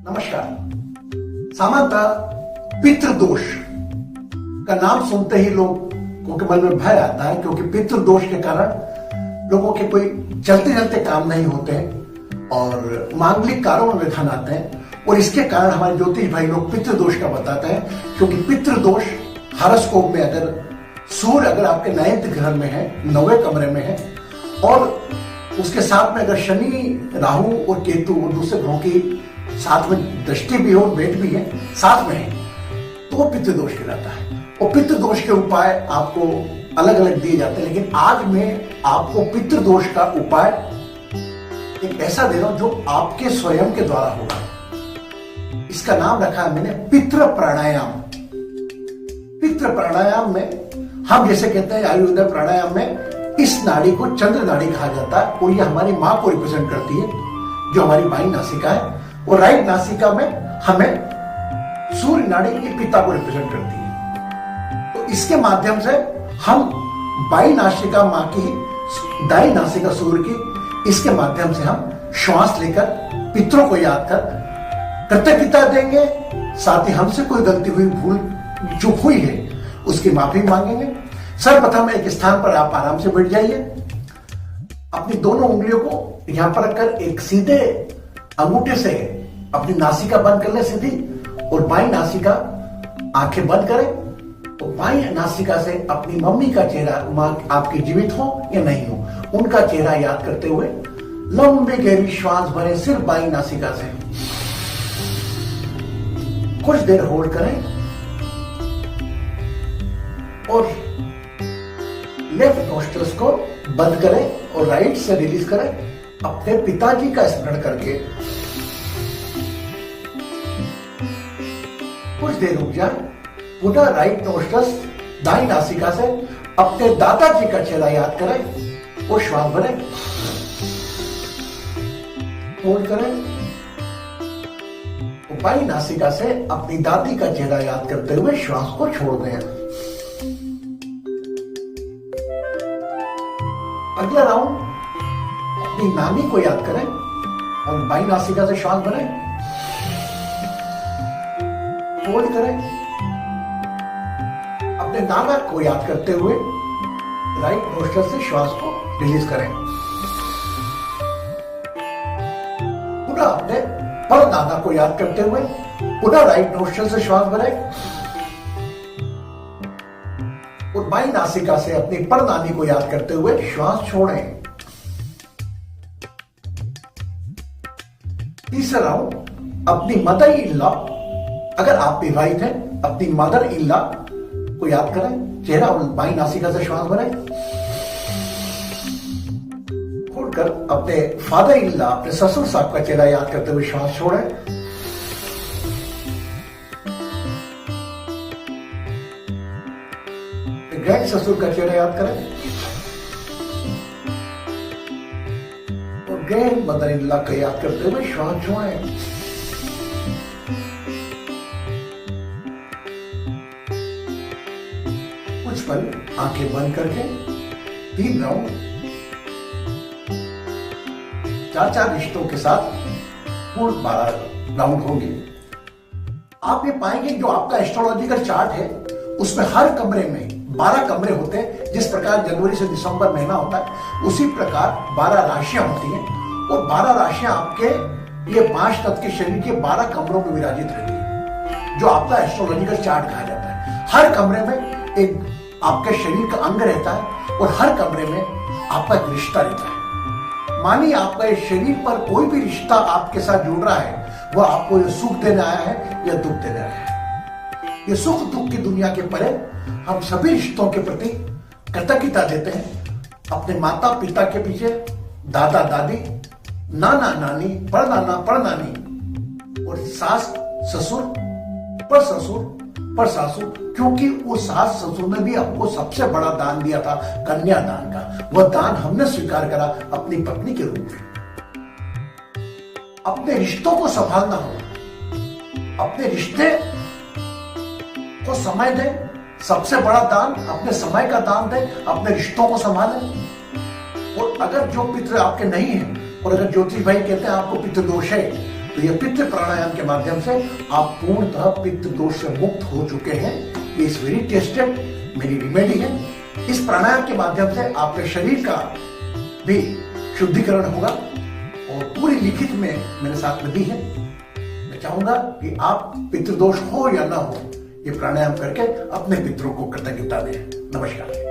नमस्कार। सामान्यतः पितृदोष का नाम सुनते ही लोगों के मन में भय आता है, क्योंकि पितृदोष के कारण लोगों के कोई चलते चलते काम नहीं होते हैं और मांगलिक कार्यों में विघ्न आते हैं। और इसके कारण हमारे ज्योतिष भाई लोग पितृदोष का बताते हैं, क्योंकि पितृदोष हॉरोस्कोप में अगर सूर्य अगर आपके 9th घर में है, 9वें कमरे में है, और उसके साथ में अगर शनि, राहु और केतु और दूसरे ग्रहों की साथ में दृष्टि भी हो, वेट भी है, साथ में है, तो वो पितृदोष कहलाता है। और पितृदोष के उपाय आपको अलग अलग दिए जाते हैं, लेकिन आज मैं आपको पितृदोष का उपाय एक ऐसा दे रहा हूं जो आपके स्वयं के द्वारा होगा। इसका नाम रखा है मैंने पितृ प्राणायाम। पितृ प्राणायाम में हम जैसे कहते हैं आयुर्वेद प्राणायाम में इस नाड़ी को चंद्र नाड़ी कहा जाता है, और ये हमारी मां को रिप्रेजेंट करती है जो हमारी बाईं नासिका है, और राइट नासिका में हमें सूर्य नाड़ी की पिता को रिप्रेजेंट करती है। तो इसके माध्यम से हम बाईं नासिका मां की, दाईं नासिका सूर्य की, इसके माध्यम से हम श्वास लेकर पितरों को याद कर कृतज्ञता देंगे, साथ ही हमसे कोई गलती हुई, भूल चूक हुई है उसकी माफी मांगेंगे। सर्वप्रथम एक स्थान पर आप आराम से बैठ जाइए, अपनी दोनों उंगलियों को यहां पर रखकर एक सीधे अंगूठे से अपनी नासिका बंद कर ले सीधी, और बाईं नासिका आंखें बंद करें, और बाईं नासिका से अपनी मम्मी का चेहरा, मां आपकी जीवित हो या नहीं हो, उनका चेहरा याद करते हुए लंबी गहरी श्वास भरें सिर्फ बाईं नासिका से। कुछ देर होल्ड करें और लेफ्ट नोस्ट्रल्स को बंद करें और राइट से रिलीज करें, अपने पिताजी का स्मरण करके। कुछ देर रुक जाए, पुनः राइट नोस्ट्रल्स दाईं नासिका से अपने दादाजी का चेहरा याद करें और श्वास भरें, होल्ड करें, बाईं नासिका से अपनी दादी का चेहरा याद करते हुए श्वास को छोड़ दें। अगला राउंड अपनी नानी को याद करें और बाईं नासिका से श्वास भरें, होल्ड करें, अपने नाना को याद करते हुए राइट नोस्ट्रल से श्वास को रिलीज करें। पुनः अपने परदादा को याद करते हुए पुनः राइट नोस्ट्रल से श्वास भरें, और बाईं नासिका से अपनी परनानी को याद करते हुए श्वास छोड़ें। तीसरा राउंड अपनी मदर इन लॉ, अगर आप विवाहित हैं, अपनी मदर इन लॉ को याद करें, चेहरा और बाईं नासिका से श्वास भरें, छोड़कर अपने फादर इन लॉ, अपने ससुर साहब का चेहरा याद करते हुए श्वास छोड़ें। ग्रैंड ससुर का चेहरा याद करें और ग्रैंड मदर इन लॉ का याद करते हुए श्वास छोड़ें। कुछ पल आंखें बंद करके 3 राउंड 4 रिश्तों के साथ पूर्ण 12 राउंड होंगे। आप ये पाएंगे जो आपका एस्ट्रोलॉजिकल चार्ट है उसमें हर कमरे में 12 कमरे होते हैं। जिस प्रकार जनवरी से दिसंबर महीना होता है, उसी प्रकार 12 राशियां होती हैं, और 12 राशियां आपके ये 5 तत्व के शरीर के 12 कमरों में विराजित रहती है, जो आपका एस्ट्रोलॉजिकल चार्ट कहा जाता है। हर कमरे में एक आपके शरीर का अंग रहता है, और हर कमरे में आपका एक रिश्ता रहता है। मानिए आपका इस शरीर पर कोई भी रिश्ता आपके साथ जुड़ रहा है, वह आपको ये सुख देने आया है या दुख देने आया है। ये सुख दुख की दुनिया के परे हम सभी रिश्तों के प्रति कृतज्ञता देते हैं। अपने माता पिता के पीछे दादा दादी, नाना नानी, परनाना परनानी, और सास ससुर, पर ससुर, पर सासू, क्योंकि वो सास ससुर ने भी आपको सबसे बड़ा दान दिया था, कन्यादान का। वह दान हमने स्वीकार करा अपनी पत्नी के रूप में। अपने रिश्तों को संभालना हो, अपने रिश्ते को समय दें, सबसे बड़ा दान अपने समय का दान दें, अपने रिश्तों को संभालें। और अगर जो पितृ आपके नहीं है, और अगर ज्योतिष भाई कहते हैं आपको पितृदोष है, तो यह पितृ प्राणायाम के माध्यम से आप पूर्णतः पित्त दोष से मुक्त हो चुके हैं। इज वेरी टेस्टेड, मेरी रिमेडी है। इस प्राणायाम के माध्यम से आपके शरीर का भी शुद्धिकरण होगा और पूरी लिखित में मेरे साथ में दी है। मैं चाहूंगा कि आप पितृदोष हो या ना हो, ये प्राणायाम करके अपने पितरों को कृतज्ञता दें। नमस्कार।